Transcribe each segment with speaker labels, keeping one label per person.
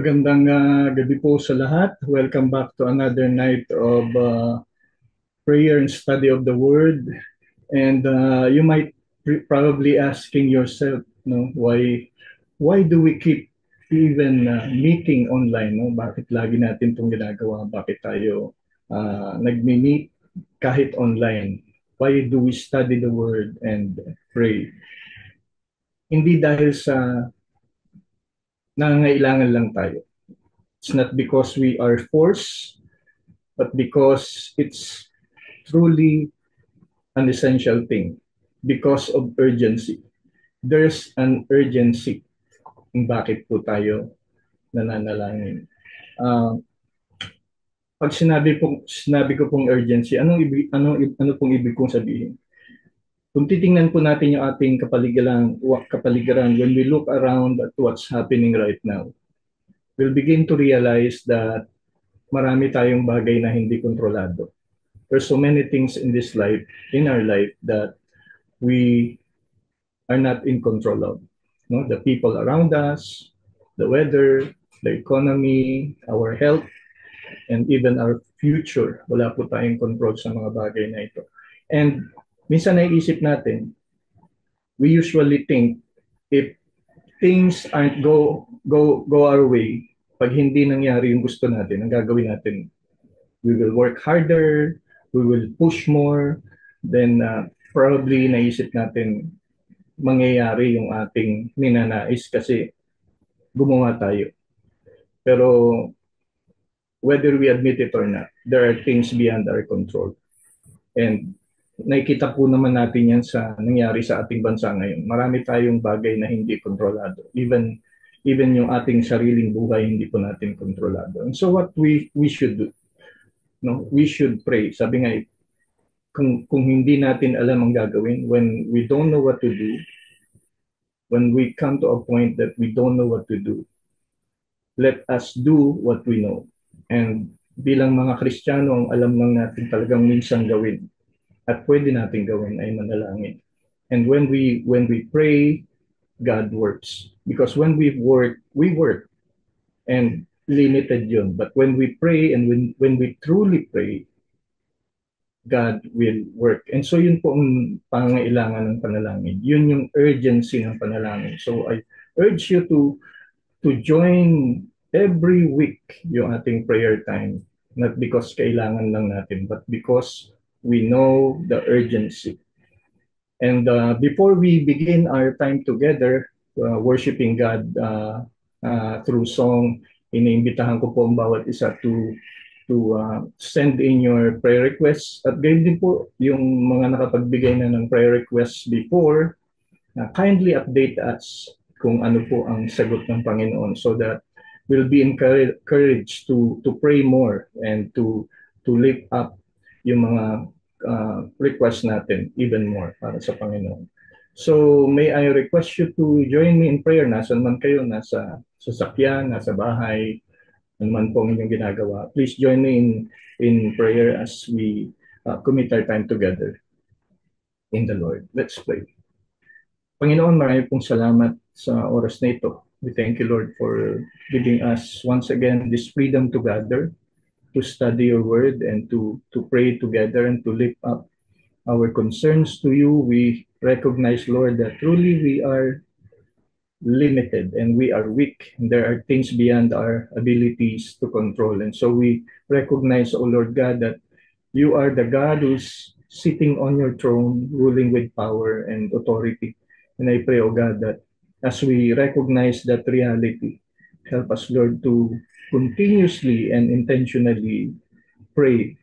Speaker 1: Magandang gabi po sa lahat. Welcome back to another night of prayer and study of the Word. And you might probably asking yourself, no, why do we keep even meeting online? No? Bakit lagi natin itong ginagawa? Bakit tayo nagmi-meet kahit online? Why do we study the Word and pray? Hindi dahil sa nangangailangan lang tayo. It's not because we are forced, but because it's truly an essential thing. Because of urgency. There's an urgency kung bakit po tayo nananalangin. Uh, pag sinabi ko pong urgency, ano pong ibig kong sabihin? Kung titingnan po natin yung ating kapaligiran, when we look around at what's happening right now, we'll begin to realize that marami tayong bagay na hindi kontrolado. There's so many things in our life that we are not in control of. No? The people around us, the weather, the economy, our health, and even our future. Wala po tayong control sa mga bagay na ito. And minsan naiisip natin, we usually think if things aren't go our way, pag hindi nangyari yung gusto natin, ang gagawin natin, we will work harder, we will push more, then probably naisip natin mangyayari yung ating ninanais kasi gumawa tayo. Pero whether we admit it or not, there are things beyond our control. And nakikita po naman natin yan sa nangyari sa ating bansa ngayon. Marami tayong bagay na hindi kontrolado. Even yung ating sariling buhay, hindi po natin kontrolado. And so what we should do, no? We should pray. Sabi nga, kung hindi natin alam ang gagawin, when we don't know what to do, when we come to a point that we don't know what to do, let us do what we know. And bilang mga Kristiyano, ang alam lang natin talagang minsan gawin at pwede natin gawin ay manalangin. And when we pray, God works. Because when we work and limited yun. But when we pray and when we truly pray, God will work. And so yun po ang pangangailangan ng panalangin. Yun yung urgency ng panalangin. So I urge you to join every week yung ating prayer time. Not because kailangan lang natin, but because we know the urgency. And before we begin our time together, worshiping God through song, iniimbitahan ko po ang bawat isa to send in your prayer requests. At gayon din po yung mga nakapagbigay na ng prayer requests before, kindly update us kung ano po ang sagot ng Panginoon so that we'll be encouraged to pray more and to lift up yung mga request natin even more para sa Panginoon. So may I request you to join me in prayer. Nasaan man kayo, nasa sasakyan, nasa bahay, ano man po ang inyong ginagawa. Please join me in prayer as we commit our time together in the Lord. Let's pray. Panginoon, marami pong salamat sa oras na ito. We thank you, Lord, for giving us once again this freedom to gather, to study your word, and to pray together and to lift up our concerns to you. We recognize, Lord, that truly we are limited and we are weak. And there are things beyond our abilities to control. And so we recognize, oh Lord God, that you are the God who's sitting on your throne, ruling with power and authority. And I pray, oh God, that as we recognize that reality, help us, Lord, to continuously and intentionally pray,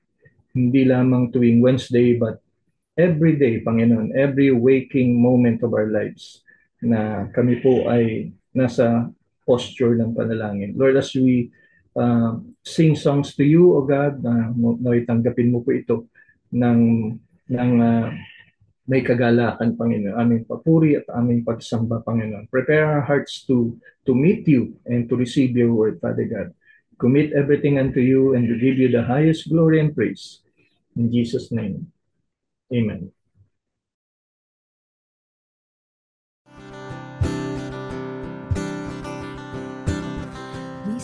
Speaker 1: hindi lamang tuwing Wednesday, but every day, Panginoon, every waking moment of our lives, na kami po ay nasa posture ng panalangin. Lord, as we sing songs to you, O God, naway tanggapin mo po ito ng may kagalakan, Panginoon, aming papuri at aming pagsamba, Panginoon. Prepare our hearts to meet you and to receive your word, Father God. Commit everything unto you and to give you the highest glory and praise. In Jesus' name, amen.
Speaker 2: We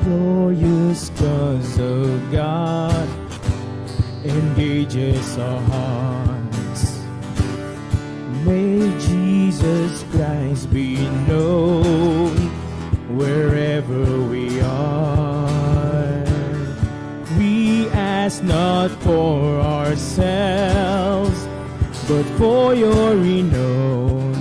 Speaker 2: glorious cause of God engages our hearts. May Jesus Christ be known wherever we are. We ask not for ourselves, but for your renown.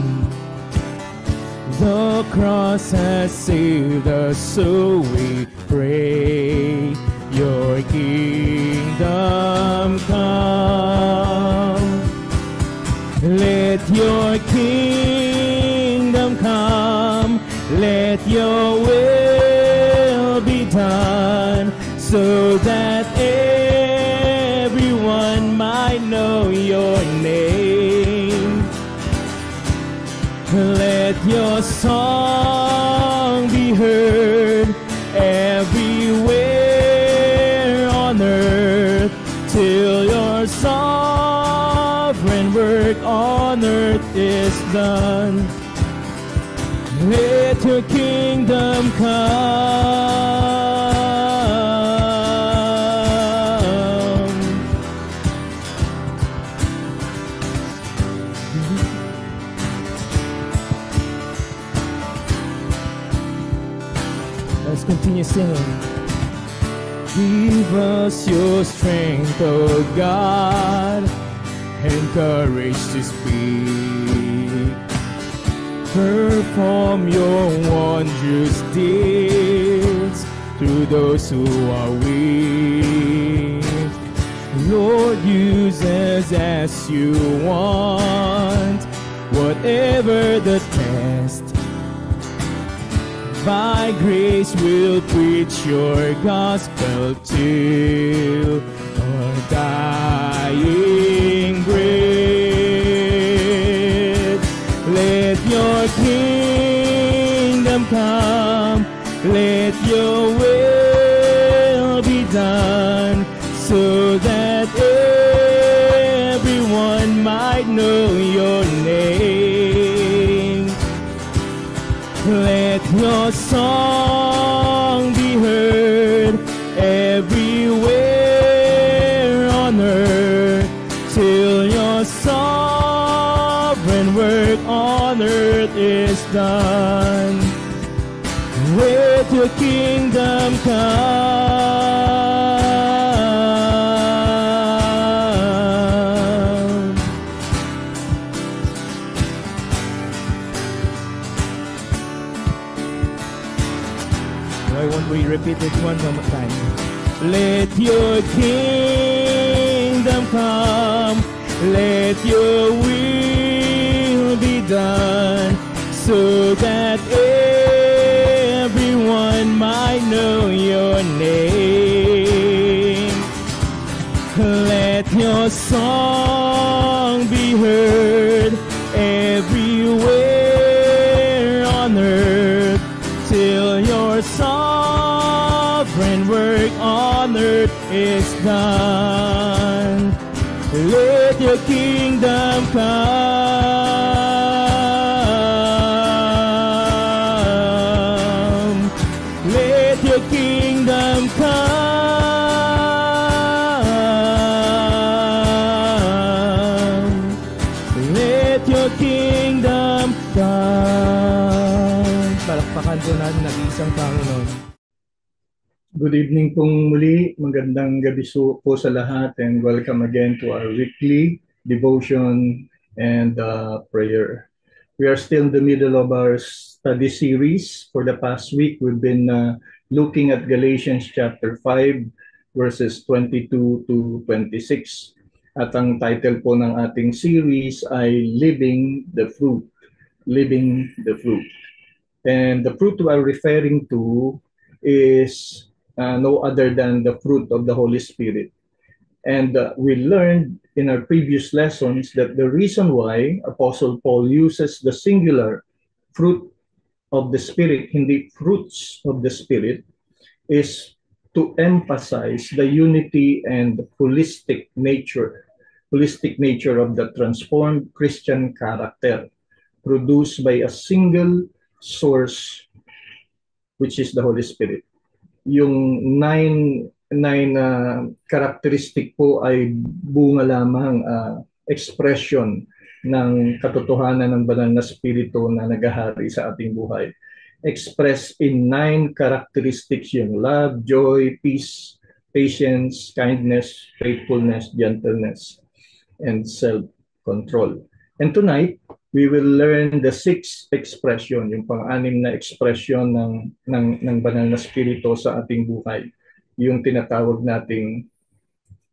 Speaker 2: The cross has saved us, so we pray, your kingdom come. Let your kingdom come, let your will be done, so that everyone might know your name. Let your song be heard everywhere on earth, till your sovereign work on earth is done. Let your kingdom come. Let's continue singing. Give us your strength, O God, and courage to speak. Perform your wondrous deeds through those who are weak. Lord, use us as you want, whatever the test. By grace we'll preach your gospel to our dying bread. Let your kingdom come, let your will be done, so that everyone might know your name. Let your song be heard everywhere on earth, till your sovereign work on earth is done. Let your kingdom come. Why won't we repeat it one more time? Let your kingdom come, let your will be done, so that everyone might know your name. Let your song be heard everywhere on earth, till your sovereign work on on earth is done. Let your kingdom come. Let your kingdom come. Let your kingdom come. Palakpakan po natin nag-iisang Panginoon.
Speaker 1: Good evening pong muli. Magandang gabi po sa lahat and welcome again to our weekly devotion and prayer. We are still in the middle of our study series. For the past week, we've been looking at Galatians chapter 5, verses 22 to 26. At ang title po ng ating series ay Living the Fruit. Living the Fruit. And the fruit we are referring to is no other than the fruit of the Holy Spirit. And we learned in our previous lessons that the reason why Apostle Paul uses the singular fruit of the Spirit, hindi fruits of the Spirit, is to emphasize the unity and holistic nature of the transformed Christian character produced by a single source, which is the Holy Spirit. Yung nine characteristic po ay bunga lamang expression ng katotohanan ng banal na spirito na nagahari sa ating buhay. Expressed in 9 characteristics yung love, joy, peace, patience, kindness, faithfulness, gentleness, and self-control. And tonight, we will learn the 6th expression, yung pang-anim na expression ng banal na spirito sa ating buhay. Yung tinatawag nating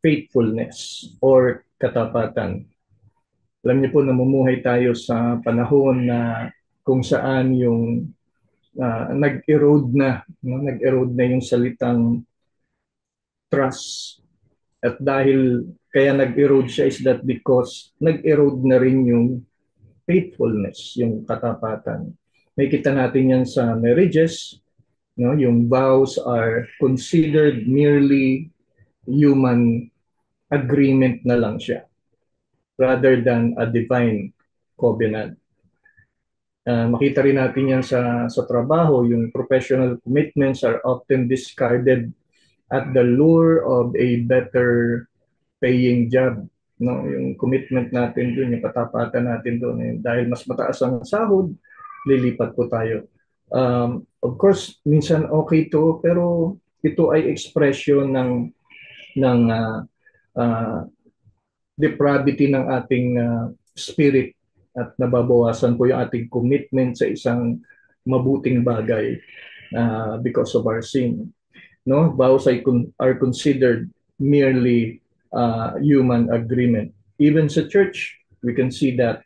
Speaker 1: faithfulness or katapatan. Alam niyo po, namumuhay tayo sa panahon na kung saan yung nag-erode na yung salitang trust. At dahil kaya nag-erode siya is that because nag-erode na rin yung faithfulness, yung katapatan. May kita natin yan sa marriages, no? Yung vows are considered merely human agreement na lang siya rather than a divine covenant. Makita rin natin yan sa trabaho, yung professional commitments are often discarded at the lure of a better paying job. No, yung commitment natin doon, yung katapatan natin doon, dahil mas mataas ang sahod, lilipat po tayo. Of course, minsan okay to, pero ito ay expression ng depravity ng ating spirit at nababawasan po yung ating commitment sa isang mabuting bagay because of our sin. No, vows are considered merely human agreement. Even sa church, we can see that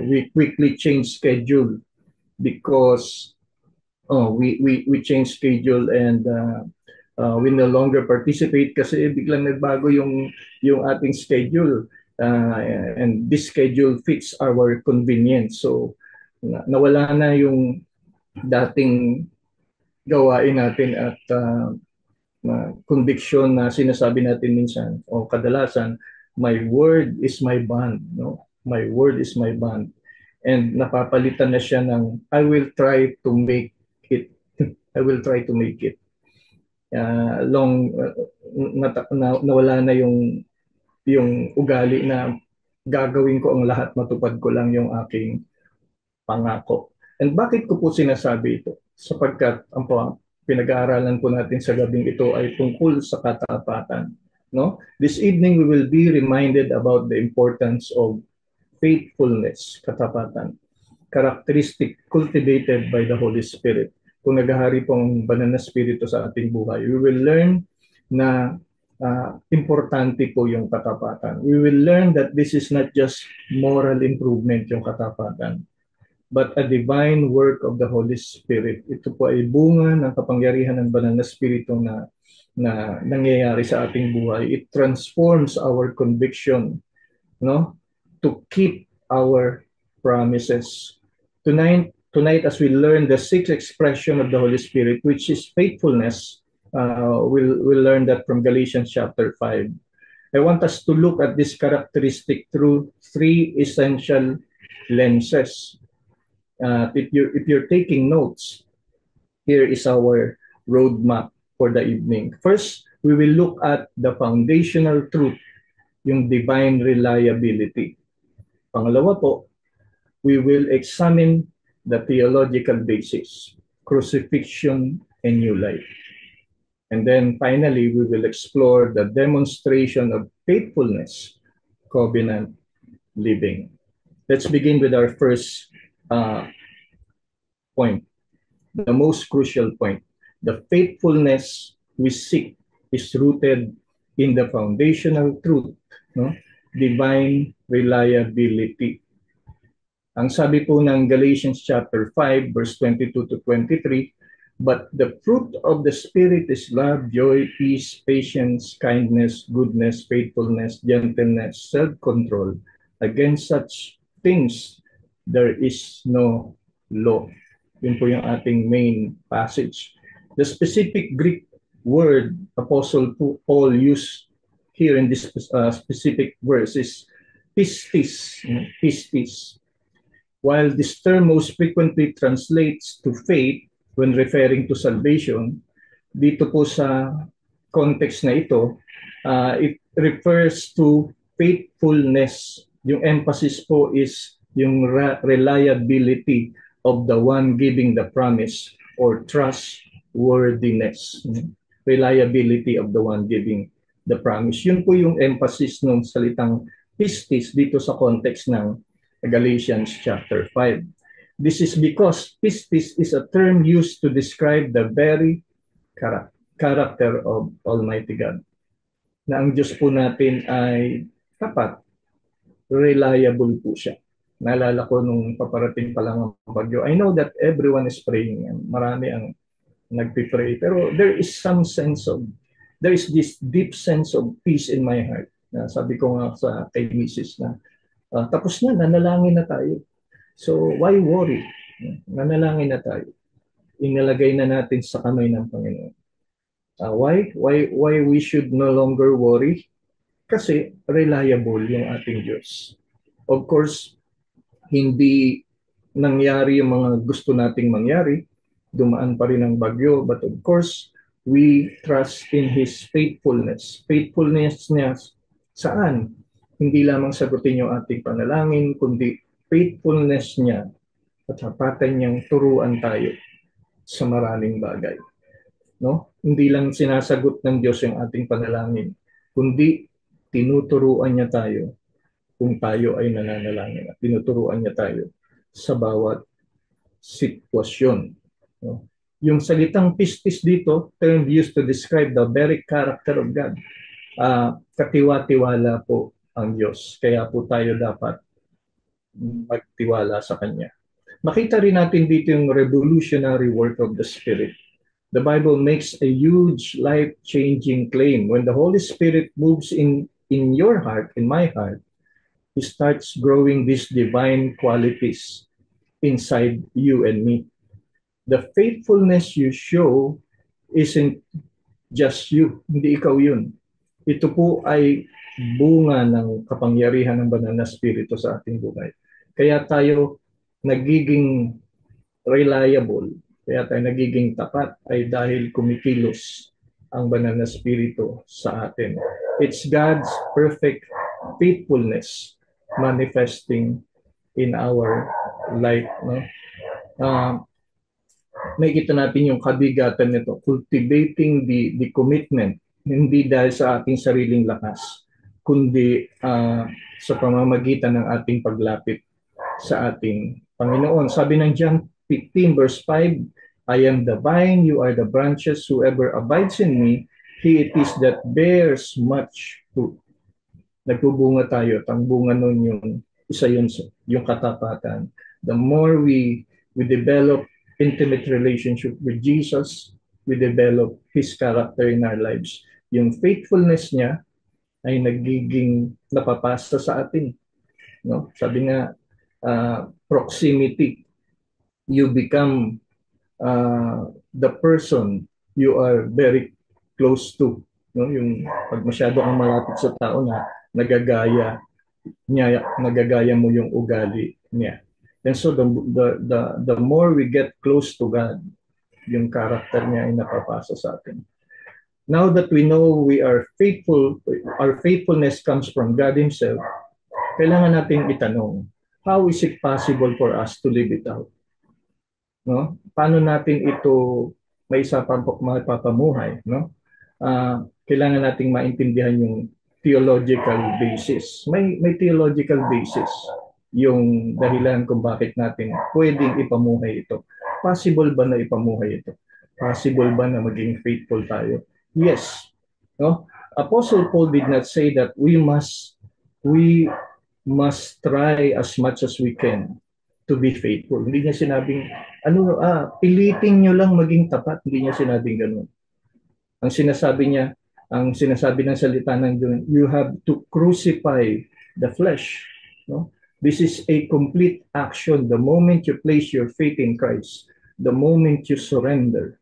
Speaker 1: we quickly change schedule because we change schedule and we no longer participate kasi biglang nagbago yung ating schedule and this schedule fits our convenience. So nawala na yung dating gawain natin at conviction na sinasabi natin minsan o kadalasan, my word is my bond, no? My word is my bond. And napapalitan na siya ng I will try to make it. I will try to make it. Nawala na yung ugali na gagawin ko ang lahat, matupad ko lang yung aking pangako. And bakit ko po sinasabi ito? Sapagkat ang pinag-aaralan po natin sa gabing ito ay tungkol sa katapatan. No? This evening we will be reminded about the importance of faithfulness, katapatan. Characteristic cultivated by the Holy Spirit. Kung naghahari pong banal na spirito sa ating buhay, we will learn na importante po yung katapatan. We will learn that this is not just moral improvement yung katapatan, but a divine work of the Holy Spirit. Ito po ay bunga ng kapangyarihan ng banal na spirito na nangyayari sa ating buhay. It transforms our conviction, no, to keep our promises. Tonight as we learn the 6th expression of the Holy Spirit, which is faithfulness, We'll learn that from Galatians chapter 5. I want us to look at this characteristic through three essential lenses. If you're taking notes, here is our roadmap for the evening. First, we will look at the foundational truth, yung divine reliability. Pangalawa po, we will examine the theological basis, crucifixion and new life. And then finally, we will explore the demonstration of faithfulness, covenant living. Let's begin with our first point, the most crucial point. The faithfulness we seek is rooted in the foundational truth, no? Divine reliability. Ang sabi po ng Galatians chapter 5 verse 22 to 23, but the fruit of the Spirit is love, joy, peace, patience, kindness, goodness, faithfulness, gentleness, self-control. Against such things, there is no law. Yun po yung ating main passage. The specific Greek word Apostle Paul used here in this specific verse is pistis. Pistis. While this term most frequently translates to faith when referring to salvation, dito po sa context na ito, it refers to faithfulness. Yung emphasis po is yung reliability of the one giving the promise or trustworthiness. Reliability of the one giving the promise. Yun po yung emphasis ng salitang pistis dito sa context ng Galatians chapter 5. This is because pistis is a term used to describe the very character of Almighty God. Na ang Diyos po natin ay tapat, reliable po siya. Naalala ko nung paparating pa lang ang bagyo. I know that everyone is praying. Marami ang nagpipray. Pero there is this deep sense of peace in my heart. Sabi ko nga sa kay Mrs. na, tapos na, nanalangin na tayo. So, why worry? Nanalangin na tayo. Inilagay na natin sa kamay ng Panginoon. Why we should no longer worry? Kasi reliable yung ating Diyos. Of course, hindi nangyari yung mga gusto nating mangyari. Dumaan pa rin ang bagyo. But of course, we trust in His faithfulness. Faithfulness niya saan? Hindi lamang sagutin yung ating panalangin, kundi faithfulness niya at hapatan niyang turuan tayo sa maraming bagay. No? Hindi lang sinasagot ng Diyos yung ating panalangin, kundi tinuturuan niya tayo kung tayo ay nananalangin at tinuturuan niya tayo sa bawat sitwasyon. No? Yung salitang pistis dito, term used to describe the very character of God. Katiwa-tiwala po ang Diyos. Kaya po tayo dapat magtiwala sa Kanya. Makita rin natin dito yung revolutionary work of the Spirit. The Bible makes a huge life-changing claim. When the Holy Spirit moves in your heart, in my heart, He starts growing these divine qualities inside you and me. The faithfulness you show isn't just you, hindi ikaw yun. Ito po ay bunga ng kapangyarihan ng banal na Espiritu sa ating buhay. Kaya tayo nagiging reliable, kaya tayo nagiging tapat ay dahil kumikilos ang banal na Espiritu sa atin. It's God's perfect faithfulness manifesting in our life. No? Nakikita natin yung kabigatan nito, cultivating the commitment, hindi dahil sa ating sariling lakas, kundi sa pamamagitan ng ating paglapit sa ating Panginoon. Sabi ng John 15 verse 5, I am the vine, you are the branches, whoever abides in me, he it is that bears much fruit. Nagbubunga tayo, ang bunga nun yung isa yun, yung katapatan. The more we develop intimate relationship with Jesus, we develop His character in our lives. Yung faithfulness niya ay nagiging napapasa sa atin. No? Sabi nga, proximity. You become the person you are very close to, no? Yung pag masyado kang malapit sa tao na nagagaya mo yung ugali niya. And so the more we get close to God, yung character niya ay napapasa sa atin. Now that we know we are faithful, our faithfulness comes from God Himself, kailangan nating itanong, how is it possible for us to live it out? No? Paano natin ito may isa mapapamuhay? No? Kailangan nating maintindihan yung theological basis. May theological basis yung dahilan kung bakit natin pwedeng ipamuhay ito. Possible ba na ipamuhay ito? Possible ba na maging faithful tayo? Yes. No? Apostle Paul did not say that we must try as much as we can to be faithful. Hindi niya sinabing, pilitin nyo lang maging tapat. Hindi niya sinabing ganun. Ang sinasabi ng salita ng Diyos, you have to crucify the flesh. No? This is a complete action. The moment you place your faith in Christ, the moment you surrender,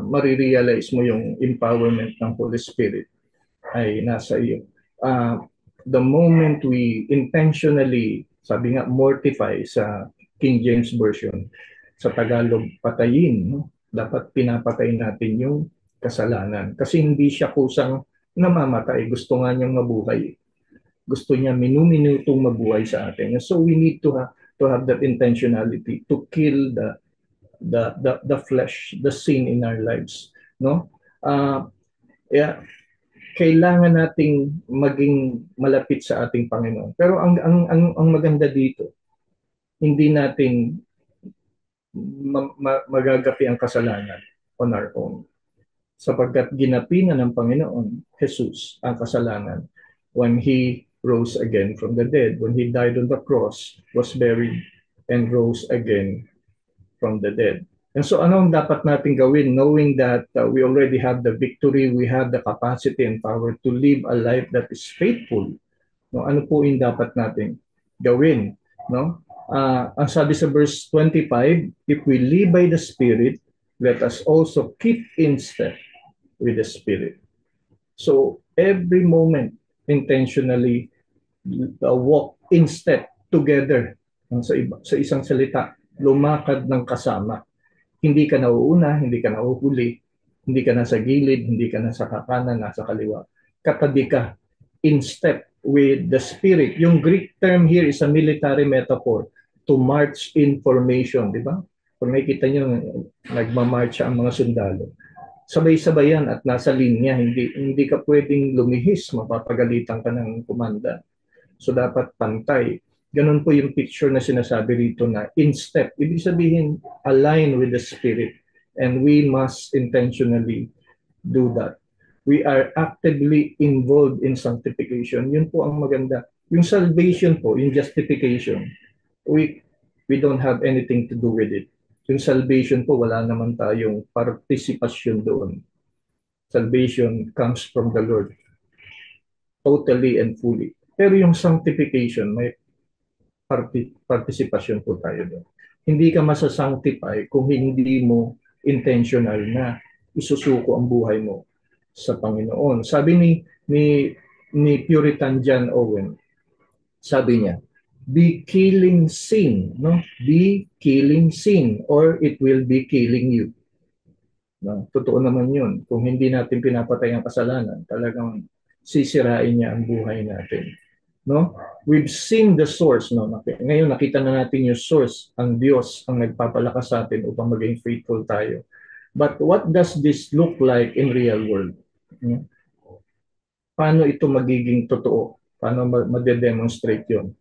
Speaker 1: marirealize mo yung empowerment ng Holy Spirit ay nasa iyo. The moment we intentionally, sabi nga, mortify sa King James Version, sa Tagalog, patayin, no? Dapat pinapatay natin yung kasalanan. Kasi hindi siya kusang namamatay. Gusto nga niyang mabuhay. Gusto niya minuminutong mabuhay sa atin. So we need to have that intentionality to kill the flesh, the sin in our lives. No? Kailangan nating maging malapit sa ating Panginoon. Pero ang maganda dito, hindi natin magagapi ang kasalanan on our own. Sapagkat ginapi na ng Panginoon Jesus ang kasalanan when He rose again from the dead, when He died on the cross, was buried, and rose again from the dead. And so anong dapat natin gawin knowing that we already have the victory, we have the capacity and power to live a life that is faithful? No, ano po yung dapat natin gawin? No? Ang sabi sa verse 25, if we live by the Spirit, let us also keep in step with the Spirit. So every moment, intentionally walk in step together. Sa isang salita, lumakad ng kasama. Hindi ka nauuna, hindi ka nauhuli, hindi ka nasa gilid, hindi ka nasa kanan, nasa kaliwa. Katabi ka, in step with the Spirit. Yung Greek term here is a military metaphor to march in formation, di ba? Kung nakikita nyo, nagmamarch ang mga sundalo. Sabay-sabay yan at nasa linya, hindi ka pwedeng lumihis, mapapagalitan ka ng komanda. So dapat pantay. Ganun po yung picture na sinasabi rito na in step. Ibig sabihin, align with the Spirit. And we must intentionally do that. We are actively involved in sanctification. Yun po ang maganda. Yung salvation po, yung justification, we don't have anything to do with it. Yung salvation po, wala naman tayong partisipasyon doon. Salvation comes from the Lord. Totally and fully. Pero yung sanctification, may partisipasyon po tayo doon. Hindi ka masasanctify kung hindi mo intentional na isusuko ang buhay mo sa Panginoon. Sabi ni Puritan John Owen, sabi niya, be killing sin, no? Be killing sin or it will be killing you. No? Totoo naman yun. Kung hindi natin pinapatay ang kasalanan, talagang sisirain niya ang buhay natin. No? We've seen the source. No? Ngayon nakita na natin yung source, ang Diyos ang nagpapalakas sa atin upang maging faithful tayo. But what does this look like in real world? No? Paano ito magiging totoo? Paano ma-demonstrate yun?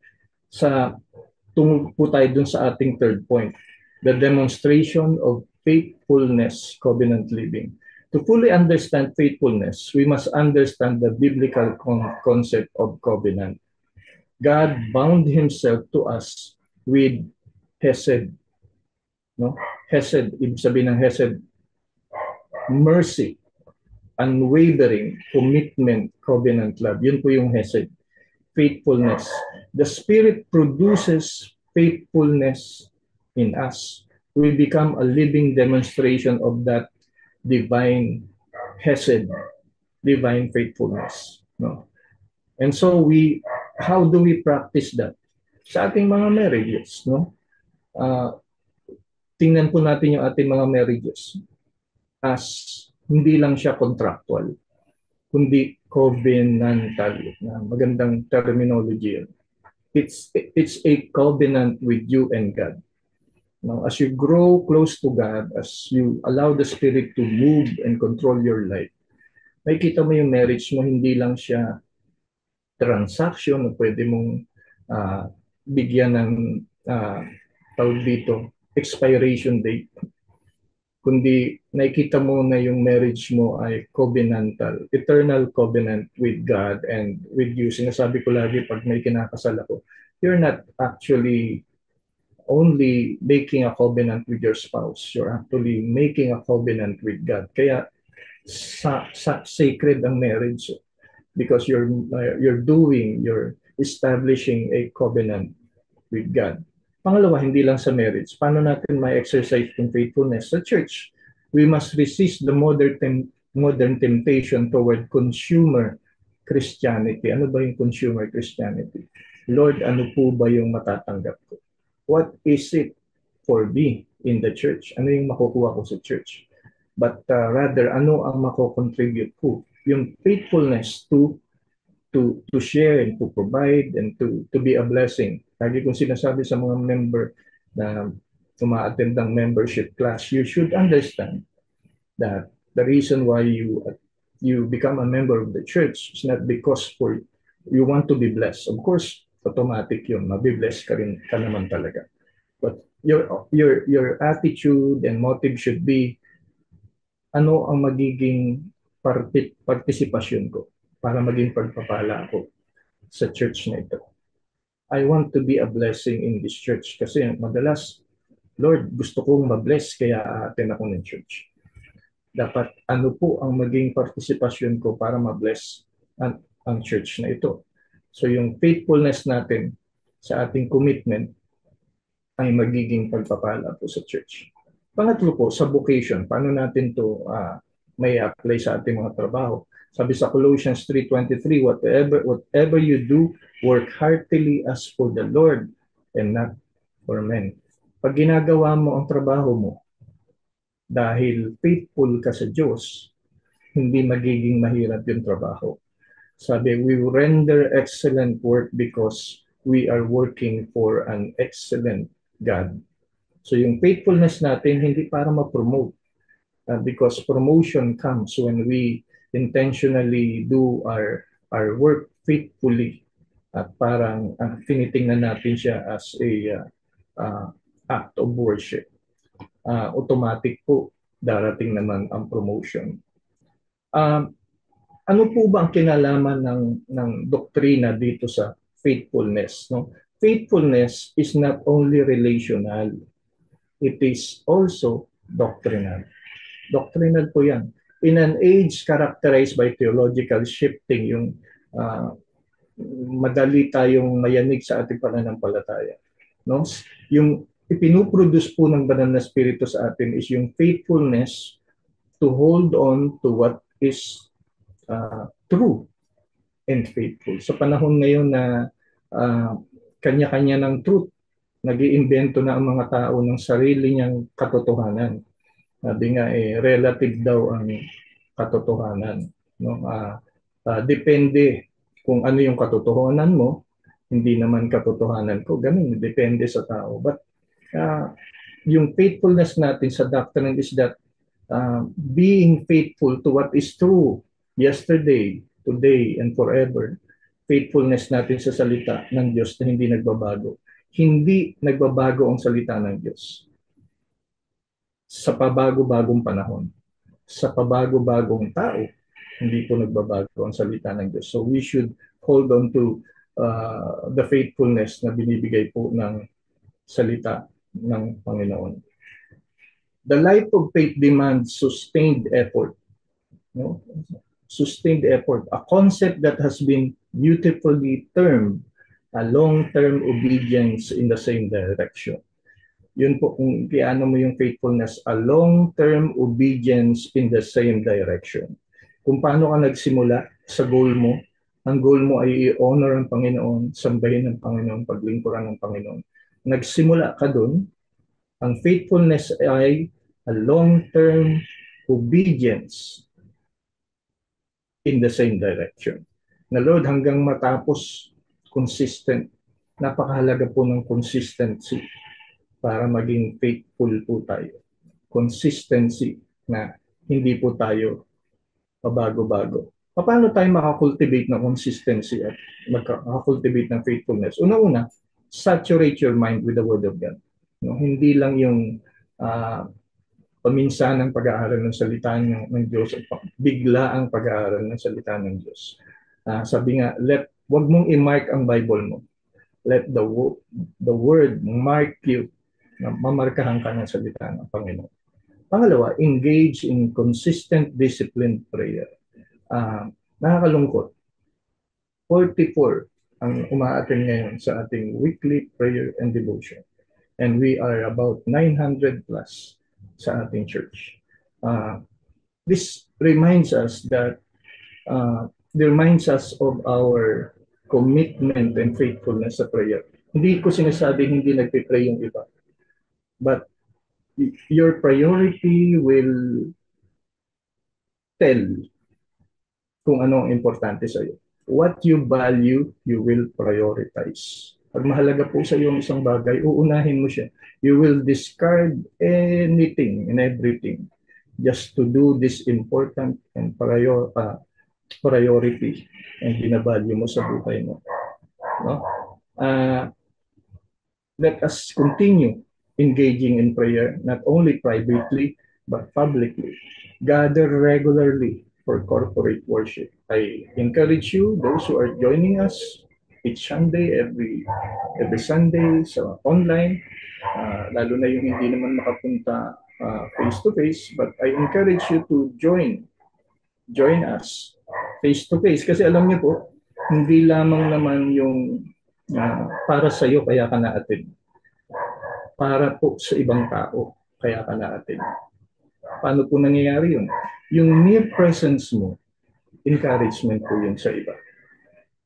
Speaker 1: Tungo po tayo dun sa ating third point, the demonstration of faithfulness, covenant living. To fully understand faithfulness, we must understand the biblical concept of covenant. God bound Himself to us with Hesed. No? Hesed, ibig sabihin ng Hesed, mercy, unwavering, commitment, covenant love. Yun po yung Hesed. Faithfulness. The Spirit produces faithfulness in us. We become a living demonstration of that divine hesed, divine faithfulness. No? And so how do we practice that? Sa ating mga marriages, no? Tingnan po natin yung ating mga marriages as hindi lang siya contractual, kundi covenantal. Na magandang terminology yun. It's a covenant with you and God. Now, as you grow close to God, as you allow the Spirit to move and control your life, makikita mo yung marriage mo, hindi lang siya transaction na pwede mong bigyan ng tawag dito, expiration date, kundi nakikita mo na yung marriage mo ay covenantal, eternal covenant with God and with you. Sinasabi ko lagi pag may kinakasal ako, you're not actually only making a covenant with your spouse. You're actually making a covenant with God. Kaya sacred ang marriage because you're establishing a covenant with God. Pangalawa, hindi lang sa marriage. Paano natin ma-exercise yung faithfulness sa church? We must resist the modern temptation toward consumer Christianity. Ano ba yung consumer Christianity? Lord, ano po ba yung matatanggap ko? What is it for me in the church? Ano yung makukuha ko sa church? But rather, ano ang mako-contribute ko? Yung faithfulness to share and to provide and to be a blessing. Lagi kong sinasabi sa mga member na uma-attend ng membership class, you should understand that the reason why you become a member of the church is not because you want to be blessed. Of course, automatic yun, mabibless ka rin ka naman talaga. But your attitude and motive should be, ano ang magiging partisipasyon ko para maging pagpapala ako sa church na ito. I want to be a blessing in this church kasi madalas, Lord, gusto kong ma-bless kaya aaten ako ng church. Dapat ano po ang maging partisipasyon ko para ma-bless ang church na ito. So yung faithfulness natin sa ating commitment ay magiging pagpapala po sa church. Pangatlo po, sa vocation, paano natin to may apply sa ating mga trabaho? Sabi sa Colossians 3:23, whatever you do, work heartily as for the Lord and not for men. Pag ginagawa mo ang trabaho mo dahil faithful ka sa Diyos, hindi magiging mahirap yung trabaho. Sabi, we render excellent work because we are working for an excellent God. So yung faithfulness natin, hindi para ma-promote. Because promotion comes when we intentionally do our work faithfully at parang tinitingnan natin siya as a act of worship. Automatic po darating naman ang promotion. Ano po ba ang kinalaman ng doktrina dito sa faithfulness? No? Faithfulness is not only relational, it is also doctrinal. Doctrinal po yan. In an age characterized by theological shifting, yung madali tayong mayanig sa ating pananampalataya. No? Yung ipinuproduce po ng banal na spirito sa atin is yung faithfulness to hold on to what is true and faithful. Sa panahon ngayon na kanya-kanya ng truth, nag-iimbento na ang mga tao ng sarili niyang katotohanan. Sabi nga relative daw ang katotohanan. No? Depende kung ano yung katotohanan mo, hindi naman katotohanan ko. Ganun, depende sa tao. But yung faithfulness natin sa doctrine is that being faithful to what is true yesterday, today, and forever. Faithfulness natin sa salita ng Diyos na hindi nagbabago. Hindi nagbabago ang salita ng Diyos. Sa pabago-bagong panahon, sa pabago-bagong tao, hindi po nagbabago ang salita ng Diyos. So we should hold on to the faithfulness na binibigay po ng salita ng Panginoon. The life of faith demands sustained effort. No? Sustained effort, a concept that has been beautifully termed a long-term obedience in the same direction. Yun po, kung iano mo yung faithfulness, a long-term obedience in the same direction. kung paano ka nagsimula sa goal mo. Ang goal mo ay i-honor ang Panginoon, sambahin ng Panginoon, paglingkuran ng Panginoon. Nagsimula ka doon. Ang faithfulness ay a long-term obedience in the same direction. Na Lord, hanggang matapos, consistent. Napakahalaga po ng consistency para maging faithful po tayo. Consistency na hindi po tayo pabago-bago. Paano tayo makakultivate ng consistency at makakultivate ng faithfulness? Una-una, saturate your mind with the Word of God. No? Hindi lang yung paminsanang pag-aaral ng salita ng Diyos at bigla ang pag-aaral ng salita ng Diyos. Sabi nga, wag mong i-mark ang Bible mo. Let the Word mark you, na mamarkahan ka ng salita ng Panginoon. Pangalawa, engage in consistent disciplined prayer. Nakakalungkot. 44 ang umaattend ngayon sa ating weekly prayer and devotion. And we are about 900 plus sa ating church. This reminds us of our commitment and faithfulness sa prayer. Hindi ko sinasabi hindi nagpipray yung iba. But your priority will tell kung ano ang importante sa iyo. What you value, you will prioritize. Pag mahalaga po sa iyo ang isang bagay, uunahin mo siya. You will discard anything and everything just to do this important and priority and binavalue mo sa buhay mo. No? Let us continue engaging in prayer, not only privately, but publicly. Gather regularly for corporate worship. I encourage you, those who are joining us each Sunday, every Sunday sa online, lalo na yung hindi naman makapunta face-to-face, but I encourage you to join us face-to-face. Kasi alam niyo po, hindi lamang naman yung para sa iyo kaya ka na-attend. Para po sa ibang tao kaya ka na-attend. Paano po nangyayari yun? Yung mere presence mo, encouragement po yun sa iba.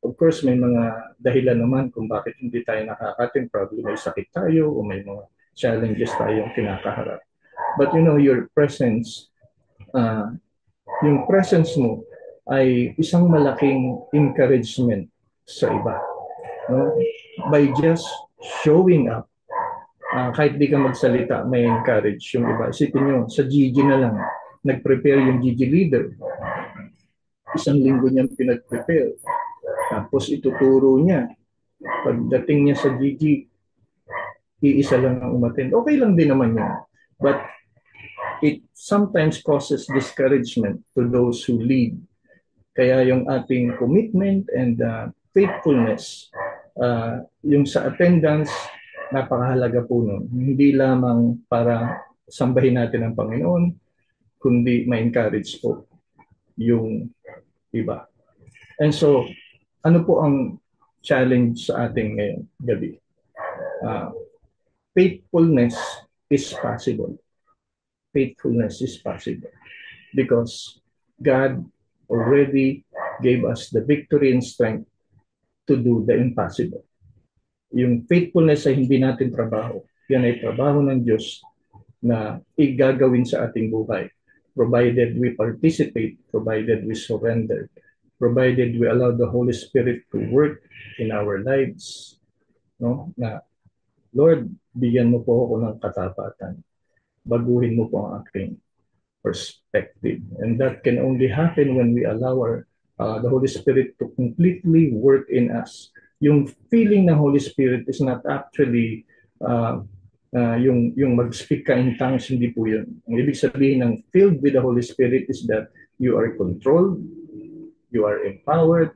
Speaker 1: Of course, may mga dahilan naman kung bakit hindi tayo nakaka-attend. Probably may sakit tayo o may mga challenges tayong kinakaharap. But you know, your presence, yung presence mo ay isang malaking encouragement sa iba. No? By just showing up, kahit di ka magsalita, may encourage yung iba. Isipin nyo, sa GG na lang, nag-prepare yung GG leader. Isang linggo niyang pinag-prepare. Tapos ituturo niya. Pagdating niya sa GG, iisa lang ang umattend. Okay lang din naman yun. But it sometimes causes discouragement to those who lead. Kaya yung ating commitment and faithfulness, yung sa attendance, napakahalaga po nun. Hindi lamang para sambahin natin ang Panginoon, kundi ma-encourage po yung iba. And so, ano po ang challenge sa ating ngayong gabi? Faithfulness is possible. Faithfulness is possible because God already gave us the victory and strength to do the impossible. Yung faithfulness ay hindi natin trabaho. Yan ay trabaho ng Diyos na igagawin sa ating buhay. Provided we participate, provided we surrender, provided we allow the Holy Spirit to work in our lives. No? Na, Lord, bigyan mo po ako ng katapatan. Baguhin mo po ang aking perspective. And that can only happen when we allow the Holy Spirit to completely work in us. Yung feeling ng Holy Spirit is not actually yung mag-speak ka in tongues, hindi po yun. Ang ibig sabihin ng filled with the Holy Spirit is that you are controlled, you are empowered,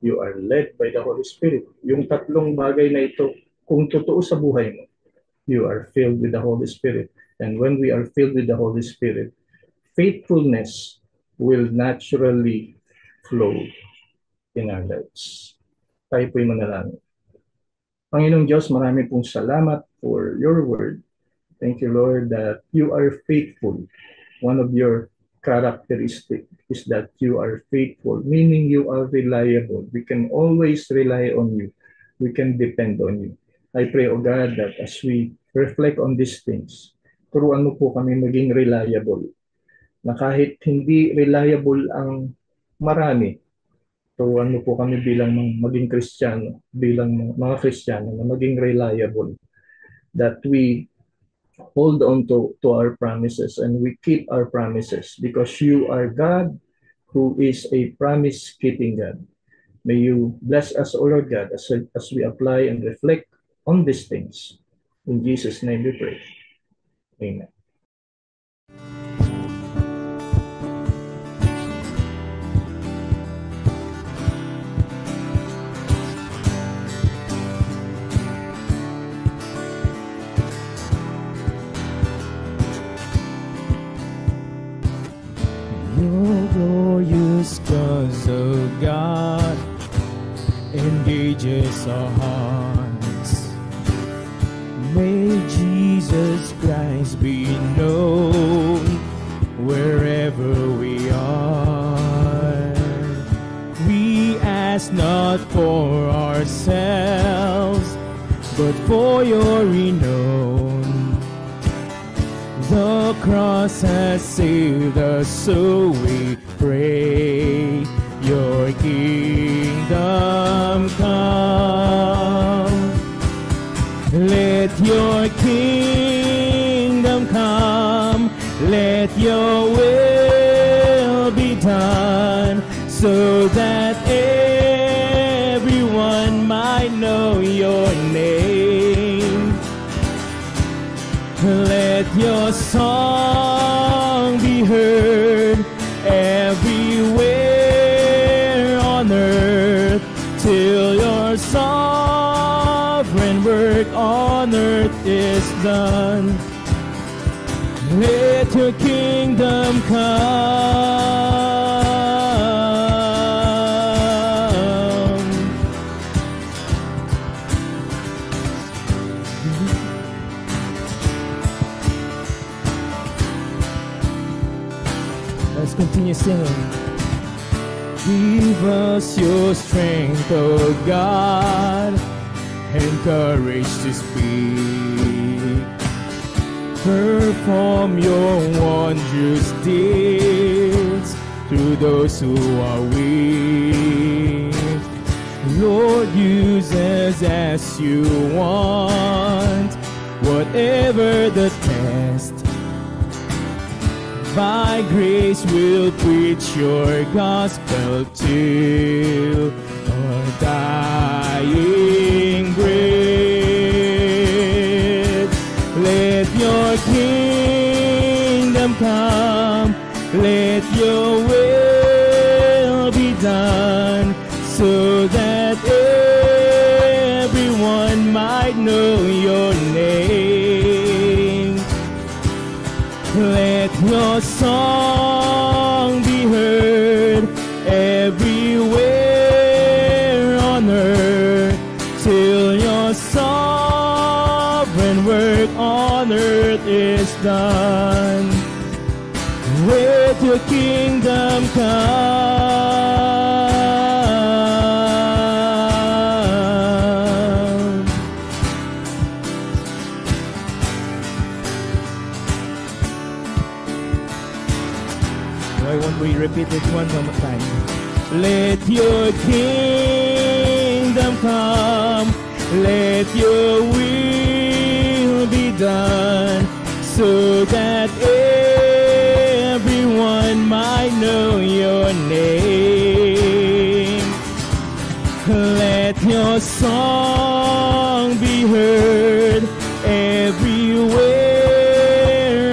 Speaker 1: you are led by the Holy Spirit. Yung tatlong bagay na ito, kung totoo sa buhay mo, you are filled with the Holy Spirit. And when we are filled with the Holy Spirit, faithfulness will naturally flow in our lives. Tayo po'y manalangin. Panginoong Diyos, marami pong salamat for your word. Thank you, Lord, that you are faithful. One of your characteristic is that you are faithful, meaning you are reliable. We can always rely on you. We can depend on you. I pray, O God, that as we reflect on these things, turuan mo po kami maging reliable. Na kahit hindi reliable ang marami, turuan mo po kami bilang maging Kristiyano, bilang mga Kristiyano na maging reliable. That we hold on to our promises and we keep our promises because you are God who is a promise-keeping God. May you bless us, O Lord God, as we apply and reflect on these things. In Jesus' name we pray. Amen.
Speaker 2: Your glorious cause of God engages our hearts. May Jesus Christ be known wherever we are. We ask not for ourselves, but for your renown. The cross has saved us, so we pray, your kingdom come. Let your kingdom come, let your will be done, so that everyone might know your name. Let your song be heard everywhere on earth, till your sovereign work on earth is done. Let your kingdom come. Let's continue singing. Give us your strength, O God, and courage to speak. Perform your wondrous deeds through those who are weak. Lord, use us as you want, whatever the test. By grace we'll preach your gospel to our dying bread. Let your kingdom come, let your will be done, so that everyone might know your name. Let your song be heard everywhere on earth, till your sovereign work on earth is done. Let your kingdom come. Why won't we repeat it one more time? Let your kingdom come, let your will be done, so that everyone might know your name. Let your song be heard everywhere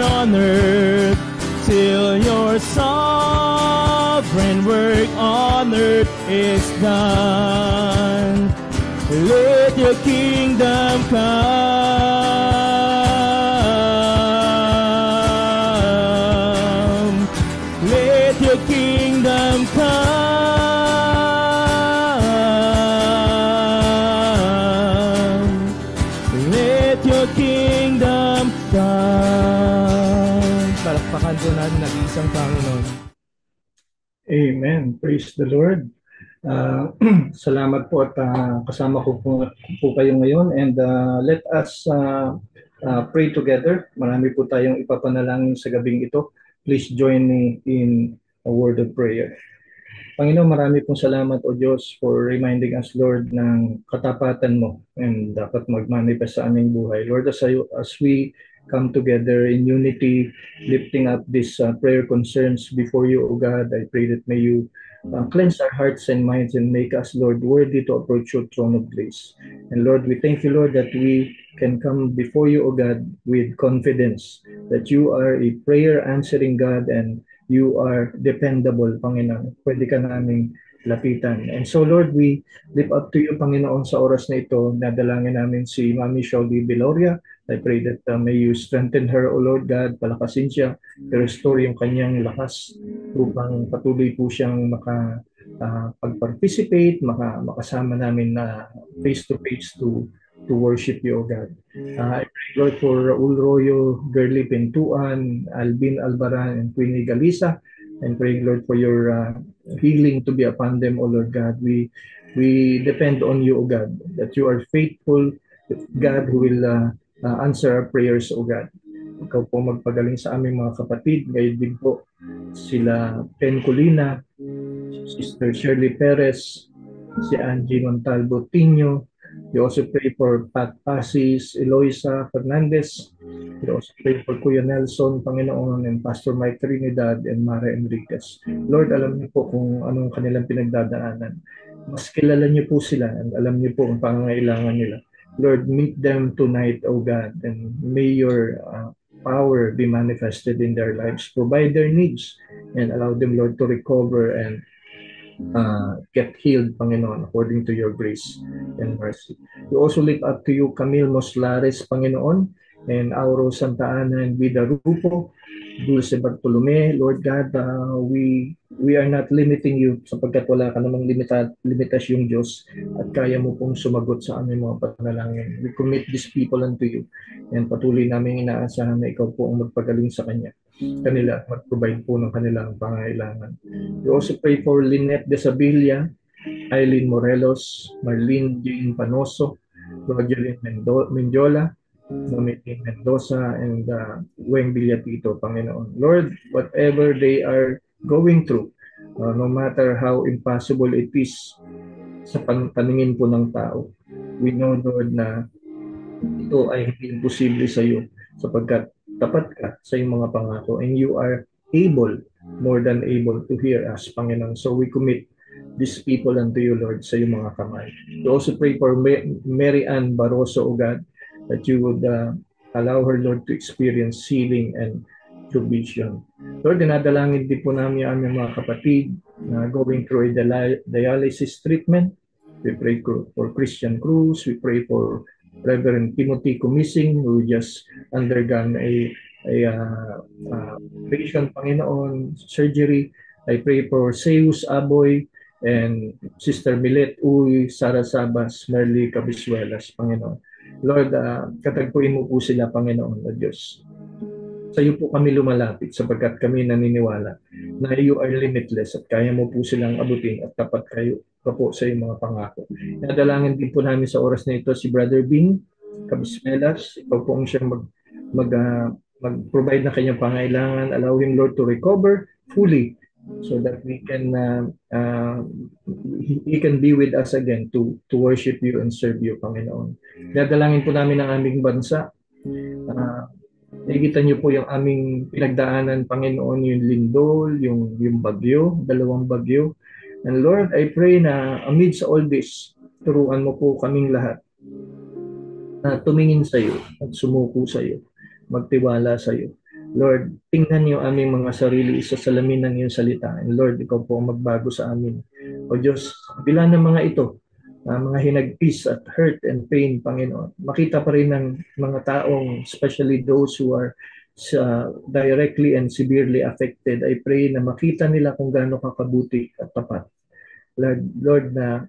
Speaker 2: on earth, till your sovereign work on earth is done. Let your kingdom come. Let your kingdom come. Let your kingdom come. Palakpakan po natin ang isang Panginoon.
Speaker 1: Amen. Praise the Lord. Salamat po at kasama ko po kayo ngayon, and let us pray together. Marami po tayong ipapanalangin sa gabing ito. Please join me in a word of prayer. Panginoon, marami pong salamat, O Diyos, for reminding us, Lord, ng katapatan mo and dapat magmanifest sa aming buhay. Lord, as we come together in unity, lifting up these prayer concerns before you, O God, I pray that may you cleanse our hearts and minds and make us, Lord, worthy to approach your throne of grace. And Lord, we thank you, Lord, that we can come before you, O God, with confidence that you are a prayer-answering God and you are dependable, Panginoon. Pwede ka naming lapitan. And so, Lord, we lift up to you, Panginoon, sa oras na ito. Nadalangin namin si Mami Shelby Viloria. I pray that may you strengthen her, O Lord God, palakasin siya, restore yung kanyang lakas upang patuloy po siyang pag-participate, makasama namin na face-to-face to worship you, O God. I pray, Lord, for Raul Royo, Girly Pintuan, Alvin Albaran, and Queenie Galisa. And praying, Lord, for your healing to be upon them, O Lord God. We depend on you, O God, that you are faithful, God, who will answer our prayers, O God. Ikaw po magpagaling sa aming mga kapatid. Ngayon din po sila Pen Colina, Sister Shirley Perez, si Angie Montalvo Tino. We also pray for Pat Pasis, Eloisa Fernandez. We also pray for Kuya Nelson, Panginoon, and Pastor Mike Trinidad and Mara Enriquez. Lord, alam niyo po kung anong kanilang pinagdadaanan. Mas kilala niyo po sila and alam niyo po ang pangangailangan nila. Lord, meet them tonight, O God, and may your power be manifested in their lives. Provide their needs and allow them, Lord, to recover and get healed, Panginoon, according to your grace and mercy. We also lift up to you Camille Moslares, Panginoon, and Auro Santa Ana and Vida Rupo, Dulce Bartolome. Lord God, we are not limiting you sapagkat wala ka namang limitasyong Diyos at kaya mo pong sumagot sa aming mga panalangin. We commit these people unto you and patuloy namin inaasahan na ikaw po ang magpagaling sa kanila at mag-provide po ng kanilang pangailangan. We also pray for Lynette de Sabilla, Eileen Morelos, Marlene Jane Panoso, Rogelyn Mendiola, Dominic Mendoza, and Weng Villatito, Panginoon. Lord, whatever they are going through, no matter how impossible it is sa paningin po ng tao, we know, Lord, na ito ay hindi imposible sa iyo sapagkat tapat ka sa iyong mga pangako and you are able, more than able to hear us, Panginoon. So we commit these people unto you, Lord, sa iyong mga kamay. We also pray for Mary Ann Barroso, O God, that you would allow her, Lord, to experience healing and provision. Lord, dinadalangin din po namin ang aming mga kapatid na going through a dialysis treatment. We pray for Christian Cruz. We pray for Reverend Timothy Kumising, who just undergone a operation, Panginoon, surgery. I pray for Zeus Aboy and Sister Milet Uy, Sara Sabas, Merly Cabisuelas, Panginoon. Lord, katagpuin mo po sila, Panginoon na Diyos. Sa iyo po kami lumalapit sapagkat kami naniniwala na you are limitless at kaya mo po silang abutin at tapat kayo po sa iyong mga pangako. Nadalangin din po namin sa oras na ito si Brother Bing Cabismelas. Ikaw po ang siyang mag-provide na kanyang pangailangan. Allow him, Lord, to recover fully so that he can be with us again to worship you and serve you, Panginoon. Nadalangin po namin ang aming bansa. Nakikita niyo po yung aming pinagdaanan, Panginoon, yung lindol, yung bagyo, 2 bagyo. And Lord, I pray na amidst all this, turuan mo po kaming lahat na tumingin sa iyo at sumuko sa iyo, magtiwala sa iyo. Lord, tingnan niyo aming mga sarili, isasalamin ng iyong salita. And Lord, ikaw po ang magbago sa amin. O Diyos, bila ng mga ito, mga hinagpis at hurt and pain, Panginoon, makita pa rin ng mga taong, especially those who are directly and severely affected. I pray na makita nila kung gaano kakabuti at tapat. Lord, na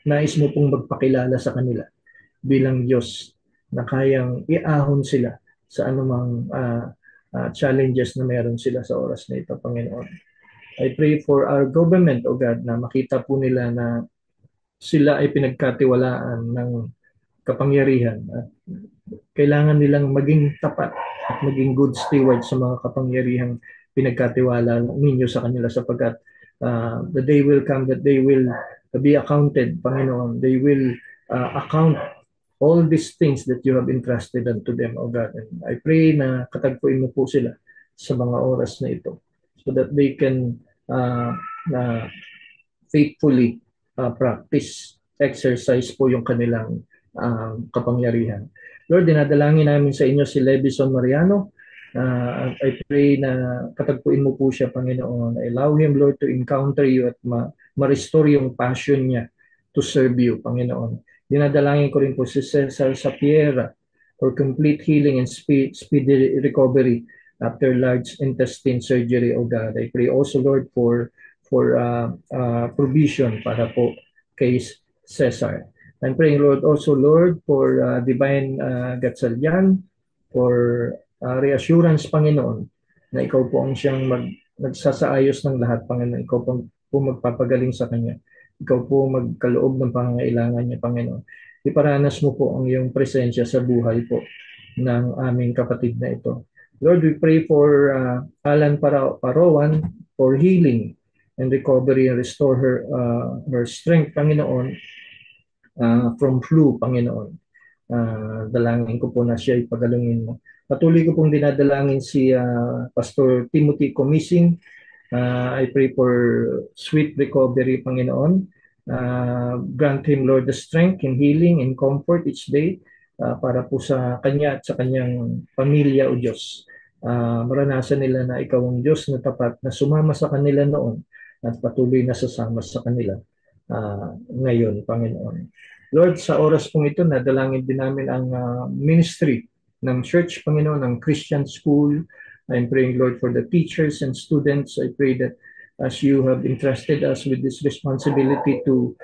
Speaker 1: nais mo pong magpakilala sa kanila bilang Diyos na kayang iahon sila sa anumang challenges na meron sila sa oras na ito, Panginoon. I pray for our government, O God, na makita po nila na sila ay pinagkatiwalaan ng kapangyarihan at kailangan nilang maging tapat at maging good steward sa mga kapangyarihang pinagkatiwala ninyo sa kanila sapagkat the day will come that they will be accounted, Panginoon. They will account all these things that you have entrusted unto them, O God. And I pray na katagpuin mo po sila sa mga oras na ito so that they can faithfully practice, exercise po yung kanilang kapangyarihan. Lord, dinadalangin namin sa inyo si Levison Mariano. I pray na katagpuin mo po siya, Panginoon. Allow him, Lord, to encounter you at ma-restore yung passion niya to serve you, Panginoon. Dinadalangin ko rin po si Cesar Sapiera for complete healing and speedy recovery after large intestine surgery, O God. I pray also, Lord, for provision para po kay Cesar. I'm praying, Lord, also, Lord, for divine Gatsalyan, for reassurance, Panginoon, na ikaw po ang siyang nagsasaayos ng lahat, Panginoon. Ikaw po magpapagaling sa kanya. Ikaw po magkaloob ng pangangailangan niya, Panginoon. Iparanas mo po ang iyong presensya sa buhay po ng aming kapatid na ito. Lord, we pray for Alan Parawan for healing and recovery and restore her strength, Panginoon, from flu, Panginoon. Dalangin ko po na siya ipagalungin mo. Patuloy ko pong dinadalangin si Pastor Timothy Comising. I pray for sweet recovery, Panginoon. Grant him, Lord, the strength and healing and comfort each day para po sa kanya at sa kanyang pamilya, O Diyos. Maranasan nila na ikaw ang Diyos na tapat na sumama sa kanila noon at patuloy na sasama sa kanila ngayon, Panginoon. Lord, sa oras pong ito, nadalangin din namin ang ministry ng church, Panginoon, ng Christian school. I'm praying, Lord, for the teachers and students. I pray that as you have entrusted us with this responsibility to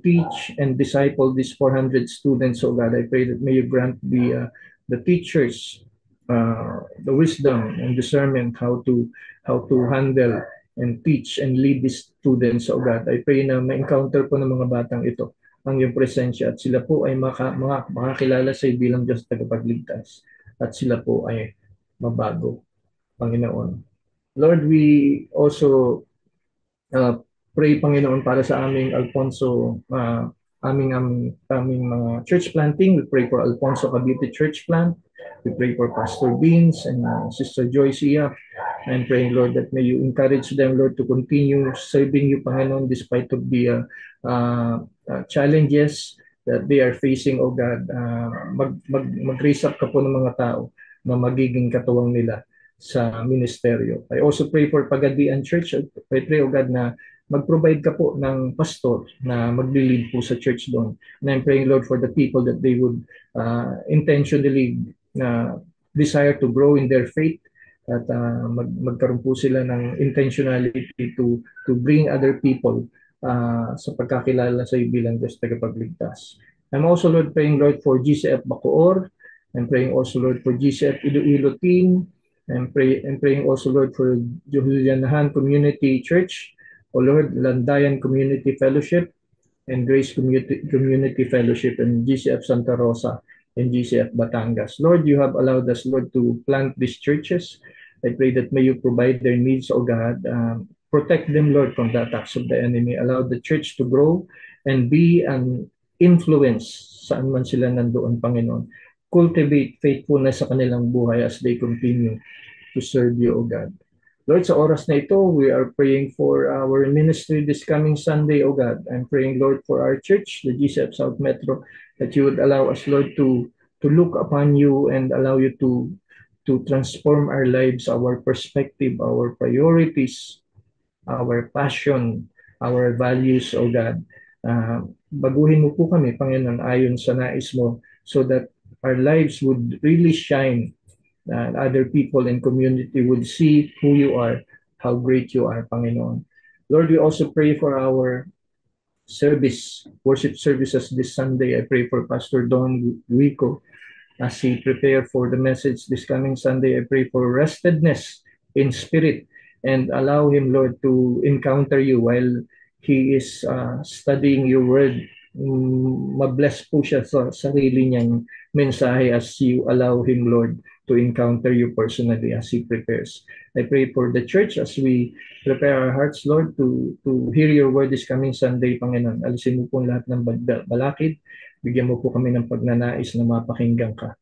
Speaker 1: teach and disciple these 400 students, oh God, I pray that may you grant the teachers the wisdom and discernment how to handle and teach and lead these students, oh God. I pray na ma-encounter po ng mga batang ito ang iyong presensya at sila po ay makakilala sa iyo bilang Diyos tagapagligtas at sila po ay mabago, Panginoon. Lord, we also pray, Panginoon, para sa aming Alfonso, aming mga church planting. We pray for Alfonso Cavite Church Plant. We pray for Pastor Beans and Sister Joyce Ia. I'm praying, Lord, that may you encourage them, Lord, to continue serving you, Panginoon, despite of the challenges that they are facing, oh God. Mag-raise up ka po ng mga tao na magiging katuwang nila sa ministeryo. I also pray for Pagadian Church. I pray, oh God, na mag-provide ka po ng pastor na mag-lead po sa church doon. And I'm praying, Lord, for the people that they would intentionally desire to grow in their faith at magkaroon po sila ng intentionality to bring other people sa pagkakilala sa iyo bilang Diyos tagapagligtas. I'm also, Lord, praying, Lord, for GCF Bacoor. I'm praying also, Lord, for GCF Iloilo team. I'm praying also, Lord, for Julianahan Community Church, O Lord, Landayan Community Fellowship, and Grace Community Fellowship, and GCF Santa Rosa, and GCF Batangas. Lord, you have allowed us, Lord, to plant these churches. I pray that may you provide their needs, O God. Protect them, Lord, from the attacks of the enemy. Allow the church to grow and be an influence saan man sila nandoon, Panginoon. Cultivate faithfulness sa kanilang buhay as they continue to serve you, O God. Lord, sa oras na ito, we are praying for our ministry this coming Sunday, O God. I'm praying, Lord, for our church, the GCF South Metro, that you would allow us, Lord, to look upon you and allow you to transform our lives, our perspective, our priorities, our passion, our values, O God. Baguhin mo po kami, Panginoon, ayon sa nais mo so that our lives would really shine and other people and community would see who you are, how great you are, Panginoon. Lord, we also pray for our worship services this Sunday. I pray for Pastor Don Wico as he prepare for the message this coming Sunday. I pray for restedness in spirit and allow him, Lord, to encounter you while he is studying your word. Mabless po siya sa sarili niyang mensahe as you allow him, Lord, to encounter you personally as he prepares. I pray for the church as we prepare our hearts, Lord, to hear your word this coming Sunday, Panginoon. Alisin mo po lahat ng balakid. Bigyan mo po kami ng pagnanais na mapakinggan ka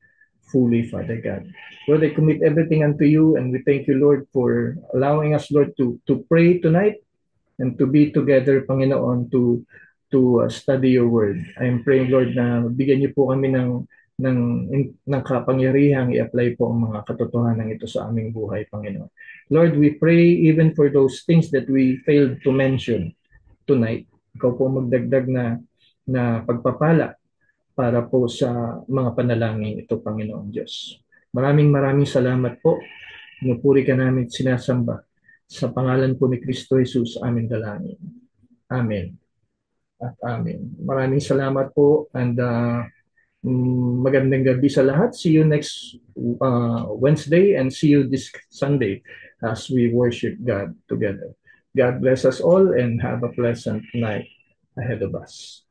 Speaker 1: fully, Father God. Lord, I commit everything unto you, and we thank you, Lord, for allowing us, Lord, to pray tonight and to be together, Panginoon, to study your word. I am praying, Lord, na bigyan niyo po kami ng kapangyarihang i-apply po ang mga katotohanan ito sa aming buhay, Panginoon. Lord, we pray even for those things that we failed to mention tonight. Ikaw po magdagdag na pagpapala para po sa mga panalangin ito, Panginoon Diyos. Maraming salamat po. Pinupuri ka namin at sinasamba. Sa pangalan po ni Kristo Jesus, aming dalangin. Amen. At amen. Maraming salamat po, and magandang gabi sa lahat. See you next Wednesday, and see you this Sunday as we worship God together. God bless us all, and have a pleasant night ahead of us.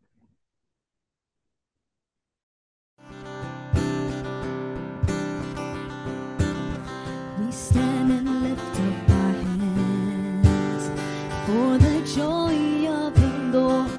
Speaker 3: We stand and lift up our hands for the joy of the Lord.